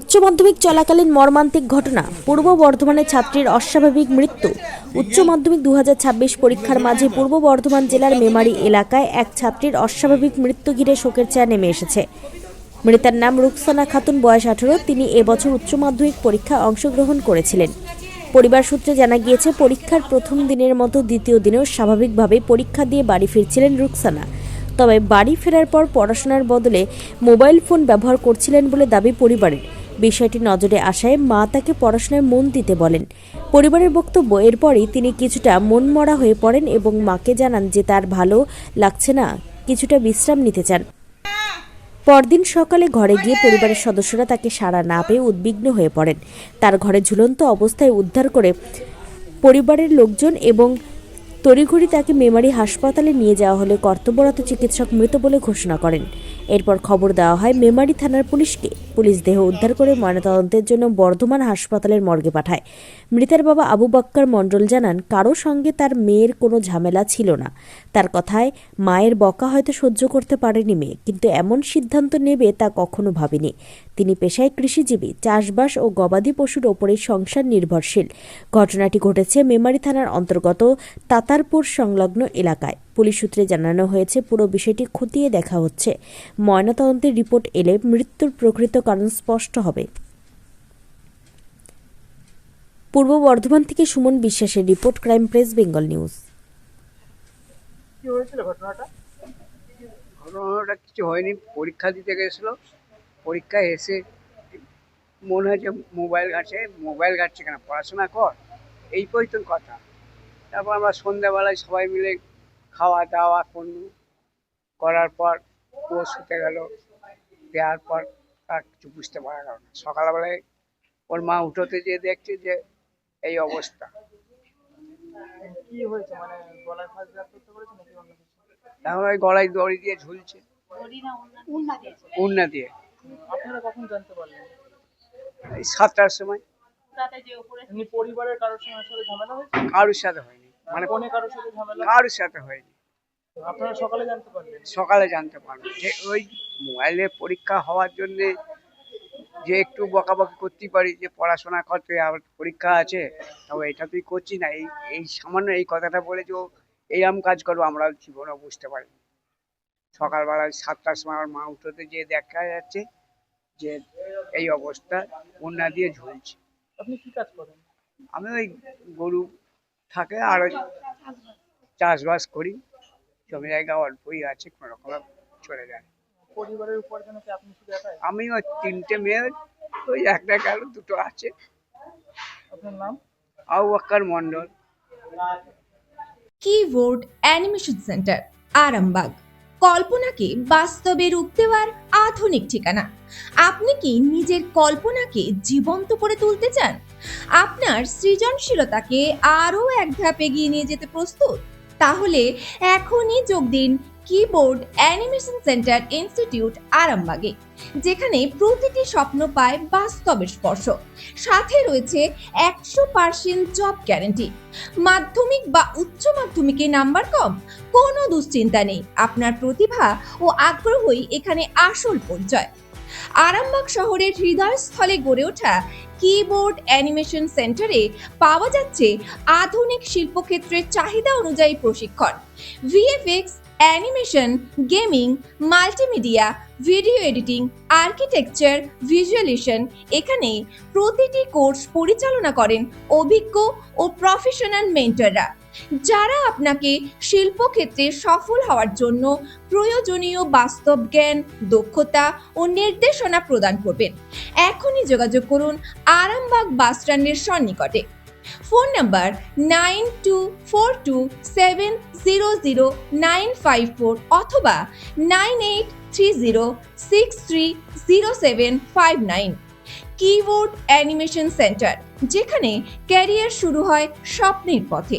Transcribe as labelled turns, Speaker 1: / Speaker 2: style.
Speaker 1: উচ্চ মাধ্যমিক চলাকালীন মর্মান্তিক ঘটনা, পূর্ব বর্ধমানের ছাত্রীর অস্বাভাবিক মৃত্যু। উচ্চ মাধ্যমিক 2026 পরীক্ষার মাঝে পূর্ব বর্ধমান জেলার মেমারি এলাকায় এক ছাত্রীর অস্বাভাবিক মৃত্যু ঘিরে শোকের ছায়া নেমে এসেছে। মৃতার নাম রুকসানা খাতুন, বয়স 18। তিনি এবছর উচ্চ মাধ্যমিক পরীক্ষায় অংশগ্রহণ করেছিলেন। পরিবার সূত্রে জানা গিয়েছে, পরীক্ষার প্রথম দিনের মতো দ্বিতীয় দিনেও স্বাভাবিকভাবে পরীক্ষা দিয়ে বাড়ি ফিরছিলেন রুকসানা। তবে বাড়ি ফেরার পর পড়াশোনার বদলে মোবাইল ফোন ব্যবহার করছিলেন বলে দাবি পরিবারের। বিষয়টি নজরে আসায় মা তাকে পড়াশোনায় মন দিতে বলেন। পরিবারের বক্তব্য, এরপরই তিনি কিছুটা মনমরা হয়ে পড়েন এবং মাকে জানান যে তার ভালো লাগছে না, কিছুটা বিশ্রাম নিতে চান। পরদিন সকালে ঘরে গিয়ে পরিবারের সদস্যরা তাকে সাড়া না পেয়ে উদ্বিগ্ন হয়ে পড়েন। তার ঘরে ঝুলন্ত অবস্থায় উদ্ধার করে পরিবারের লোকজন এবং তড়িঘড়ি তাকে মেমারি হাসপাতালে নিয়ে যাওয়া হলে কর্তব্যরত চিকিৎসক মৃত বলে ঘোষণা করেন। এরপর খবর দেওয়া হয় মেমারি থানার পুলিশকে। পুলিশ দেহ উদ্ধার করে ময়নাতদন্তের জন্য বর্ধমান হাসপাতালের মর্গে পাঠায়। মৃতের বাবা আবু বাক্কার মণ্ডল জানান, কারো সঙ্গে তার মেয়ের কোনো ঝামেলা ছিল না। তার কথায়, মায়ের বকা হয়তো সহ্য করতে পারেনি মেয়ে, কিন্তু এমন সিদ্ধান্ত নেবে তা কখনো ভাবেনি। তিনি পেশায় কৃষিজীবী, চাষবাস ও গবাদি পশুর ওপরেই সংসার নির্ভরশীল। ঘটনাটি ঘটেছে মেমারি থানার অন্তর্গত তাতারপুর সংলগ্ন এলাকায়। পুলিশ সূত্রে জানানো হয়েছে, পুরো বিষয়টি খতিয়ে দেখা হচ্ছে। ময়নাতদন্তের রিপোর্ট এলে মৃত্যুর প্রকৃত কারণ স্পষ্ট হবে। পূর্ব বর্ধমান থেকে সুমন বিশ্বাসের report, crime press Bengal news.
Speaker 2: কি হয়েছিল ঘটনাটা?
Speaker 3: ঘটনাটা কিছু হয়নি। পরীক্ষা দিতে গেছিল, পরীক্ষায় এসে মনে হয়েছে মোবাইল ঘাটছে কেন, পড়াশোনা কর, এই পর্যন্ত কথা। তারপর আমরা সন্ধ্যাবেলায় সবাই মিলে খাওয়া দাওয়া করার পর ও শুতে গেল। দেওয়ার পর তার কিছু বুঝতে পারা গেল না। সকালবেলায় ওর মা উঠোতে যেয়ে দেখছে যে এই অবস্থা।
Speaker 2: কি হয়েছে, মানে গলায় ফাঁস করতে পেরেছে নাকি অন্য কিছু?
Speaker 3: তারপর ওই গলায় দড়ি দিয়ে ঝুলছে, উন্না দিয়ে।
Speaker 2: আপনারা কখন জানতে পারলেন?
Speaker 3: এই 7টার সময়।
Speaker 2: এমনি পরিবারের কারোর সাথে ঝামেলা হয়েছে?
Speaker 3: কারোর সাথে হয়নি, মানে
Speaker 2: ফোনে কারোর সাথে ঝামেলা?
Speaker 3: কারোর সাথে হয়নি।
Speaker 2: আপনারা সকালে জানতে পারলেন?
Speaker 3: সকালে জানতে পারবো যে ওই মোবাইলে পরীক্ষা হওয়ার জন্য যে একটু বকাবকি করতেই পারি যে পড়াশোনা করতে, আবার পরীক্ষা আছে, তবে এটা তুই করছি না, এই এই সামান্য এই কথাটা বলে যে এইরকম কাজ করবো আমরা জীবনে বুঝতে পারি। সকালবেলায় 7টার সময় আমার মা উঠোতে যেয়ে দেখা যাচ্ছে যে এই অবস্থা, ওন্না দিয়ে ঝুলছে।
Speaker 2: আপনি কি কাজ করেন?
Speaker 3: আমি ওই গরু থাকে আর ওই চাষবাস করি, জমি জায়গা অল্পই আছে, কোনো রকম চলে যায়।
Speaker 2: পরিবারের উপার্জন কি আপনি শুধু একাই?
Speaker 3: আমি ওই 3টে মেয়ে, ওই একটা গেল, 2টো আছে।
Speaker 2: আপনার নাম?
Speaker 3: Abu Bakkar Mondal.
Speaker 4: Keyboard animation centre, Arambagh. কল্পনাকে বাস্তবে রূপ দেওয়ার আধুনিক ঠিকানা। আপনি কি নিজের কল্পনাকে জীবন্ত করে তুলতে চান? আপনার সৃজনশীলতাকে আরও এক ধাপ এগিয়ে নিয়ে যেতে প্রস্তুত? তাহলে এখনই যোগ দিন কিবোর্ড অ্যানিমেশন সেন্টার ইনস্টিটিউট, আরামবাগে, যেখানে প্রতিটি স্বপ্ন পায় বাস্তবের স্পর্শ। সাথে রয়েছে 100% জব গ্যারান্টি। মাধ্যমিক বা উচ্চ মাধ্যমিকে নাম্বার কম? কোনো দুশ্চিন্তা নেই, আপনার প্রতিভা ও আগ্রহই এখানে আসল পরিচয়। আরামবাগ শহরের হৃদয়স্থলে গড়ে ওঠা কিবোর্ড অ্যানিমেশন সেন্টারে পাওয়া যাচ্ছে আধুনিক শিল্পক্ষেত্রের চাহিদা অনুযায়ী প্রশিক্ষণ, VFX, animation, gaming, multimedia, video editing, architecture, visualisation. এখানে প্রতিটি কোর্স পরিচালনা করেন অভিজ্ঞ ও প্রফেশনাল মেন্টররা, যারা আপনাকে শিল্পক্ষেত্রে সফল হওয়ার জন্য প্রয়োজনীয় বাস্তব জ্ঞান, দক্ষতা ও নির্দেশনা প্রদান করবেন। এখনই যোগাযোগ করুন আরামবাগ বাসস্ট্যান্ডের সন্নিকটে। ফোন নাম্বার 9242700954 অথবা 9830630759। কিবোর্ড অ্যানিমেশন সেন্টার, যেখানে ক্যারিয়ার শুরু হয় স্বপ্নের পথে।